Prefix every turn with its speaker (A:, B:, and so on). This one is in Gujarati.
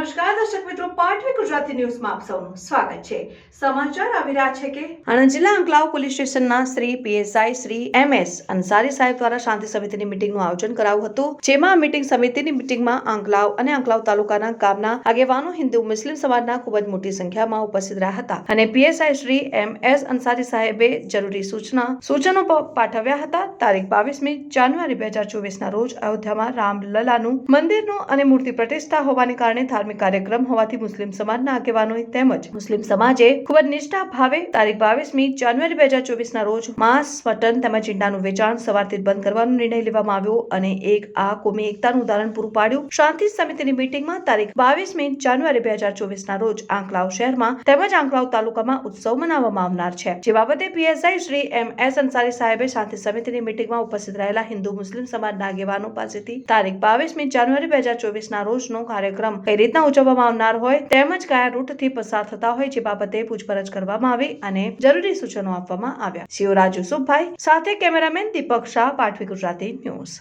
A: નમસ્કાર દર્શક મિત્રો, પાટવી ગુજરાતી ન્યૂઝમાં આપ સૌનું સ્વાગત છે। સમાચાર આવી રહ્યા છે કે આણંદ જિલ્લા અંકલાવ પોલીસ સ્ટેશનના શ્રી પીએસઆઈ શ્રી એમએસ અંસારી સાહેબ દ્વારા શાંતિ સમિતિની મીટિંગનું આયોજન કરાયું હતું, જેમાં મીટિંગ સમિતિની મીટિંગમાં અંકલાવ અને અંકલાવ તાલુકાના ગામના આગેવાનો હિન્દુ મુસ્લિમ સમાજના ખૂબ જ મોટી સંખ્યામાં ઉપસ્થિત રહ્યા હતા અને પીએસઆઈ શ્રી એમએસ અંસારી સાહેબે જરૂરી સૂચનો પાઠવ્યા હતા। તારીખ 22મી જાન્યુઆરી 2024ના રોજ અયોધ્યામાં રામલલાનું મંદિરનું અને મૂર્તિ પ્રતિષ્ઠા હોવાને કારણે ધાર્મિક કાર્યક્રમ હોવાથી મુસ્લિમ સમાજના આગેવાનોએ તેમજ મુસ્લિમ સમાજે ખૂબ જ નિષ્ઠા ભાવે તારીખ 22મી જાન્યુઆરી 2024ના રોજ માંસ, મટન તેમજ ઈંડાનું વેચાણ સવારથી બંધ કરવાનો નિર્ણય લેવામાં આવ્યો અને આ કોમી એકતાનું ઉદાહરણ પૂરું પાડ્યું। શાંતિ સમિતિની મીટિંગમાં તારીખ 22મી જાન્યુઆરી 2024ના રોજ આંકલાવ શહેરમાં તેમજ આંકલાવ તાલુકામાં ઉત્સવ મનાવવામાં આવનાર છે, જે બાબતે પીએસઆઈ શ્રી એમએસ અંસારી સાહેબે શાંતિ સમિતિની મીટિંગમાં ઉપસ્થિત રહેલા હિન્દુ મુસ્લિમ સમાજના આગેવાનો પાસેથી તારીખ 22મી જાન્યુઆરી 2024ના રોજનો કાર્યક્રમ કઈ રીતના ઉજવવામાં આવનાર હોય તેમજ કયા રૂટથી પસાર થતા હોય જે બાબતે પૂછપરછ કરવામાં આવી અને જરૂરી સૂચનો આપવામાં આવ્યા। શિવરાજ યુસુફભાઈ સાથે કેમેરામેન દીપક શાહ, પાટવી ગુજરાતી ન્યૂઝ।